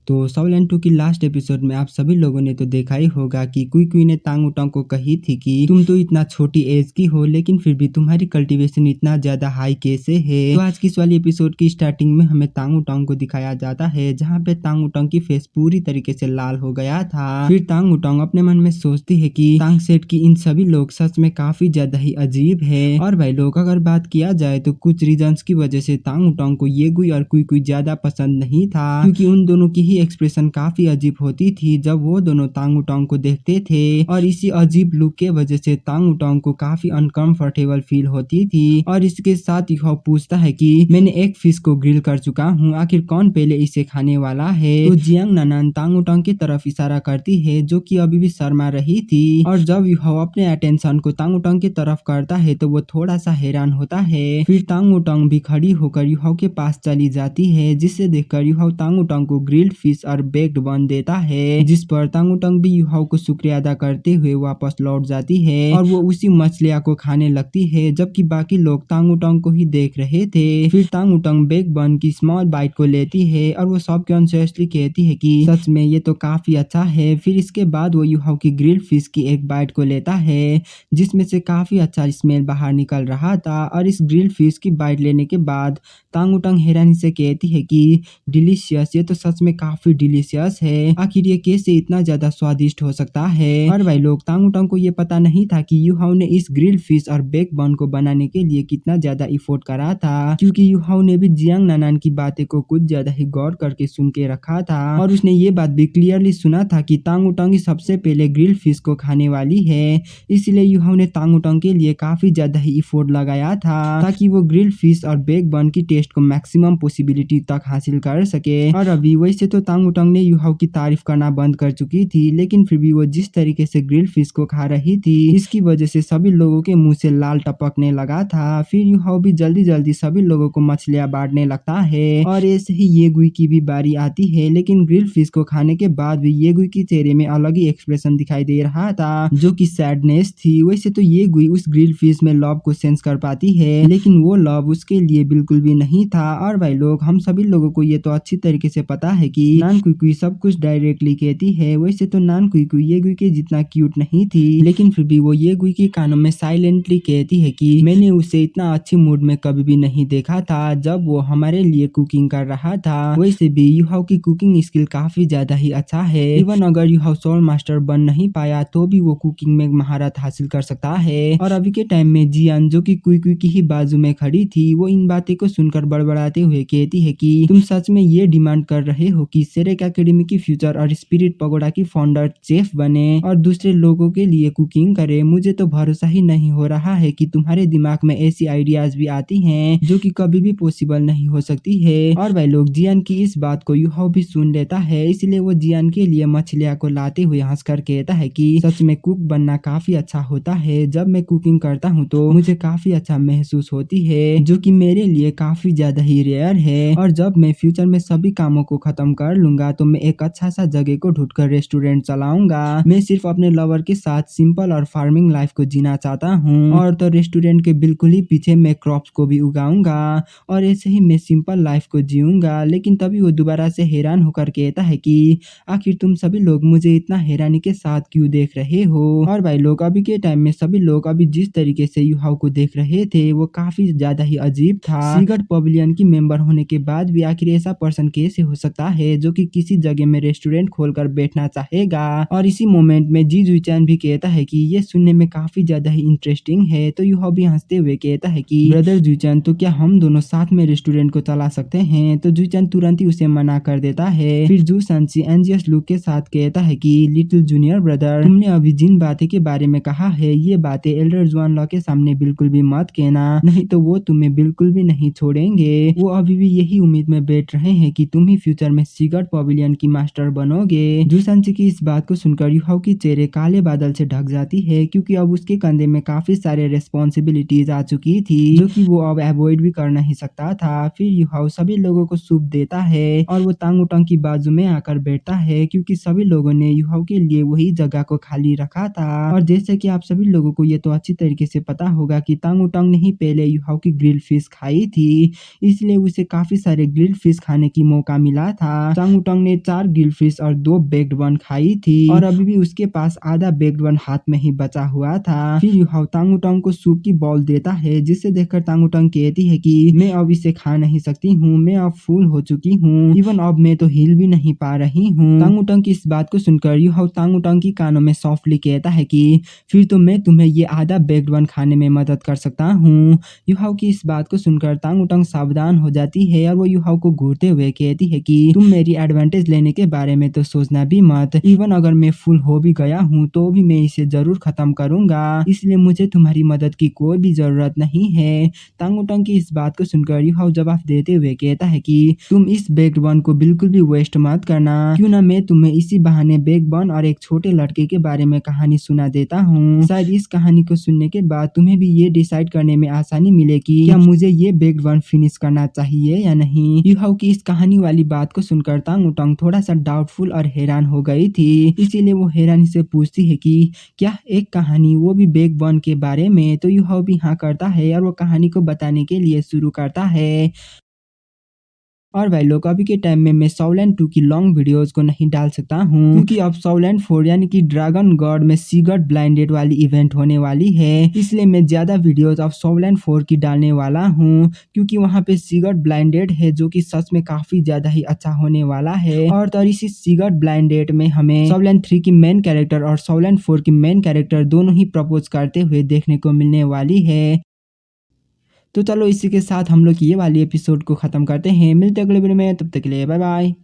तो साउलेंट 2 की last episode में आप सभी लोगों ने तो देखा ही होगा कि कुई कुई ने तांग उटोंग को कही थी कि तुम तो इतना छोटी एज की हो लेकिन फिर भी तुम्हारी कल्टीवेशन इतना ज्यादा हाई कैसे है। तो आज की इस वाली एपिसोड की स्टार्टिंग में हमें तांग उटोंग को दिखाया जाता है जहाँ पे तांग उटोंग की फेस पूरी तरीके से लाल हो गया था। फिर तांग उटोंग अपने मन में सोचती है कि तांग सेठ की इन सभी लोग सच में काफी ज्यादा ही अजीब है। और भाई लोग अगर बात किया जाए तो कुछ रीजंस की वजह से तांग उटोंग को ये गुई और कुई कुई ज्यादा पसंद नहीं था, क्योंकि उन दोनों की ही एक्सप्रेशन काफी अजीब होती थी जब वो दोनों तांग उटोंग को देखते थे। और इसी अजीब लुक के वजह से तांग उटोंग को काफी अनकंफर्टेबल फील होती थी। और इसके साथ यह पूछता है कि मैंने एक फिश को ग्रिल कर चुका हूँ, आखिर कौन पहले इसे खाने वाला है। तो जियांग ननान तांग उटोंग की तरफ इशारा करती है जो कि अभी भी शर्मा रही थी। और जब यह अपने अटेंशन को तांग उटोंग की तरफ करता है तो वो थोड़ा सा हैरान होता है। फिर तांग उटोंग भी खड़ी होकर युहाओ के पास चली जाती है, जिसे देखकर युहाओ तांग उटोंग को ग्रिल्ड फिश और बेक्ड बन देता है, जिस पर तांग उटोंग भी युहाओ को शुक्रिया अदा करते हुए वापस लौट जाती है और वो उसी मछलियां को खाने लगती है, जबकि बाकी लोग तांग उटोंग को ही देख रहे थे। फिर तांग उटोंग बेक बन की स्मॉल बाइट को लेती है और वो सबकॉन्शियसली कहती है कि सच में ये तो काफी अच्छा है। फिर इसके बाद वो युहाओ की ग्रिल्ड फिश की एक बाइट को लेता है जिसमें से काफी अच्छा स्मेल बाहर निकल रहा था। और इस ग्रिल्ड फिश की बाइट लेने के बाद तांग उटोंग हैरानी से कहती है कि डिलीशियस, ये तो सच में काफी डिलीशियस है, आखिर ये कैसे इतना ज्यादा स्वादिष्ट हो सकता है। और भाई लोग तांग उटोंग को ये पता नहीं था कि युहाओ ने इस ग्रिल्ड फिश और बेक बन को बनाने के लिए कितना ज्यादा इफोर्ट करा था, क्योंकि युहाओ ने भी जियांग ननान की बातें को कुछ ज्यादा ही गौर करके सुन के रखा था और उसने ये बात भी क्लियरली सुना था कि तांग उटोंग ही सबसे पहले ग्रिल्ड फिश को खाने वाली है। इसलिए युहाओ ने तांग उटोंग के लिए काफी ज्यादा ही इफोर्ट लगाया था ताकि वो ग्रिल्ड फिश और बेक बन की टेस्ट को मैक्सिमम पॉसिबिलिटी तक हासिल कर सके। और अभी वैसे तो तांग उटोंग ने युहाओ की तारीफ करना बंद कर चुकी थी, लेकिन फिर भी वो जिस तरीके से ग्रिल्ड फिश को खा रही थी इसकी वजह से सभी लोगों के मुंह से लाल टपकने लगा था। फिर युहाओ भी जल्दी जल्दी सभी लोगों को मछलियां बांटने लगता है और ऐसे ही ये गुई की भी बारी आती है, लेकिन ग्रिल्ड फिश को खाने के बाद भी ये गुई के चेहरे में अलग ही एक्सप्रेशन दिखाई दे रहा था जो कि सैडनेस थी। वैसे तो ये गुई उस ग्रिल्ड फिश में लव को सेंस कर पाती है, लेकिन वो लव उसके लिए बिल्कुल भी नहीं था। और भाई लोग हम सभी लोगों को ये तो अच्छी तरीके से पता है कि नान कुई कुई सब कुछ डायरेक्टली कहती है। वैसे तो नान कुई कुई ये गुई के जितना क्यूट नहीं थी, लेकिन फिर भी वो ये गुई के कानों में साइलेंटली कहती है कि मैंने उसे इतना अच्छी मूड में कभी भी नहीं देखा था जब वो हमारे लिए कुकिंग कर रहा था। वैसे भी युहाओ की कुकिंग स्किल काफी ज्यादा ही अच्छा है, इवन अगर युहाओ सोल मास्टर बन नहीं पाया तो भी वो कुकिंग में महारत हासिल कर सकता है। और अभी के टाइम में जियान जो कि कुई कुई की ही बाजू में खड़ी थी, वो इन बातें को सुनकर बड़बड़ाते हुए कहती है कि तुम सच में ये डिमांड कर रहे हो कि सेरेक एकेडमी की फ्यूचर और स्पिरिट पगोडा की फाउंडर चेफ बने और दूसरे लोगों के लिए कुकिंग करे। मुझे तो भरोसा ही नहीं हो रहा है कि तुम्हारे दिमाग में ऐसी आइडियाज भी आती हैं जो कि कभी भी पॉसिबल नहीं हो सकती है। और भाई लोग जियान की इस बात को युहाओ भी सुन लेता है, इसलिए वो जियान के लिए मछलियां को लाते हुए हंसकर कहता है कि सच में कुक बनना काफी अच्छा होता है, जब मैं कुकिंग करता हूँ तो मुझे काफी अच्छा महसूस होती है, जो कि मेरे लिए काफी ज्यादा ही रेयर है। और जब मैं फ्यूचर में सभी कामों को खत्म कर लूंगा तो मैं एक अच्छा सा जगह को ढूंढकर रेस्टोरेंट चलाऊंगा। मैं सिर्फ अपने लवर के साथ सिंपल और फार्मिंग लाइफ को जीना चाहता हूँ, और तो रेस्टोरेंट के बिल्कुल ही पीछे मैं क्रॉप्स को भी उगाऊंगा और ऐसे ही मैं सिंपल लाइफ को जीऊंगा। लेकिन तभी वो दोबारा से हैरान होकर कहता है कि आखिर तुम सभी लोग मुझे इतना हैरानी के साथ क्यों देख रहे हो। और भाई लोग अभी के टाइम में सभी लोग अभी जिस तरीके से युहाओ को देख रहे थे वो काफी ज्यादा ही अजीब था। सीगट पवेलियन की मेंबर होने के बाद भी आखिर ऐसा पर्सन कैसे हो सकता है जो कि किसी जगह में रेस्टोरेंट खोलकर बैठना चाहेगा। और इसी मोमेंट में जी जुईचान भी कहता है कि ये सुनने में काफी ज्यादा ही इंटरेस्टिंग है। तो युहाओ भी हंसते हुए कहता है कि ब्रदर जुईचान, तो क्या हम दोनों साथ में रेस्टोरेंट को चला सकते हैं। तो जुईचान तुरंत ही उसे मना कर देता है। फिर जू संची एंजियस लुक के साथ कहता है कि लिटिल जूनियर ब्रदर, तुमने अभी जिन बातें के बारे में कहा है ये बातें एल्डर जुआन लॉ के सामने बिल्कुल भी मत कहना, नहीं तो वो तुम्हें बिल्कुल भी नहीं छोड़ेंगे। वो अभी भी यही उम्मीद में बैठ रहे हैं कि तुम ही फ्यूचर में सीगट पवेलियन की मास्टर बनोगे। जू संची की इस बात को सुनकर युहाओ की चेहरे काले बादल से ढक जाती है, क्योंकि अब उसके कंधे में काफी सारे रेस्पॉन्सिबिलिटीज आ चुकी थी जो कि वो अब अवॉइड भी कर नहीं सकता था। फिर युहाओ सभी लोगों को सूप देता है और वो तांग उटोंग की बाजू में आकर बैठता है, क्योंकि सभी लोगों ने युहाओ के लिए वही जगह को खाली रखा था। और जैसे कि आप सभी लोगों को ये तो अच्छी तरीके से पता होगा कि तांग उटोंग ने ही पहले युहाओ की ग्रिल्ड फिश खाई थी, इसलिए उसे काफी सारे ग्रिल्ड फिश खाने की मौका मिला था। टांगुटंग ने 4 गिल फिश और 2 बेक्ड वन खाई थी और अभी भी उसके पास आधा बेक्ड वन हाथ में ही बचा हुआ था। फिर युहाओ टांगुटंग को सूप की बॉल देता है, जिसे देखकर टांगुटंग कहती है कि मैं अब इसे खा नहीं सकती हूँ, मैं अब फूल हो चुकी हूँ, इवन अब मैं तो हिल भी नहीं पा रही हूँ। टांगुटंग की इस बात को सुनकर युहाओ टांगुटंग की कानों में सॉफ्टली कहता है कि फिर तो मैं तुम्हें ये आधा बेक्ड वन खाने में मदद कर सकता हूँ। युहाओ की इस बात को सुनकर टांगुटंग सावधान हो जाती है और वो युहाओ को घूरते हुए कहती है कि तुम मेरी एडवांटेज लेने के बारे में तो सोचना भी मत, इवन अगर मैं फुल हो भी गया हूँ तो भी मैं इसे जरूर खत्म करूंगा, इसलिए मुझे तुम्हारी मदद की कोई भी जरूरत नहीं है। टांगुटंग की इस बात को सुनकर युहाओ जवाब देते हुए कहता है कि तुम इस बेक्ड वन को बिल्कुल भी वेस्ट मत करना, क्यों ना मैं तुम्हें इसी बहाने बेक्ड वन और एक छोटे लड़के के बारे में कहानी सुना देता हूँ। शायद इस कहानी को सुनने के बाद तुम्हें भी ये डिसाइड करने में आसानी मिले कि क्या मुझे ये बेक्ड वन फिनिश करना चाहिए या नहीं। युहाओ की इस कहानी वाली बात को सुनकर टांगुटंग थोड़ा सा डाउटफुल और हैरान हो गई थी, इसीलिए वो हैरानी से पूछती है कि क्या एक कहानी, वो भी बेक्ड वन के बारे में। तो युहाओ भी हाँ करता है और वो कहानी को बताने के लिए शुरू करता है। और भाई लोग अभी के टाइम में मैं सॉवलैंड 2 की लॉन्ग वीडियोस को नहीं डाल सकता हूँ, क्योंकि अब सॉवलैंड 4 यानी कि ड्रैगन गॉड में सीगर्ट ब्लाइंडेड वाली इवेंट होने वाली है, इसलिए मैं ज्यादा वीडियोस अब सॉवलैंड 4 की डालने वाला हूँ, क्योंकि वहाँ पे सीगर्ट ब्लाइंडेड है जो कि सच में काफी ज्यादा ही अच्छा होने वाला है। और तो इसी सीगर्ट ब्लाइंडेड में हमें सॉवलैंड 3 की मेन कैरेक्टर और सॉवलैंड 4 की मेन कैरेक्टर दोनों ही प्रपोज करते हुए देखने को मिलने वाली है। तो चलो इसी के साथ हम लोग ये वाली एपिसोड को खत्म करते हैं, मिलते हैं अगले वीडियो में, तब तक के लिए बाय बाय।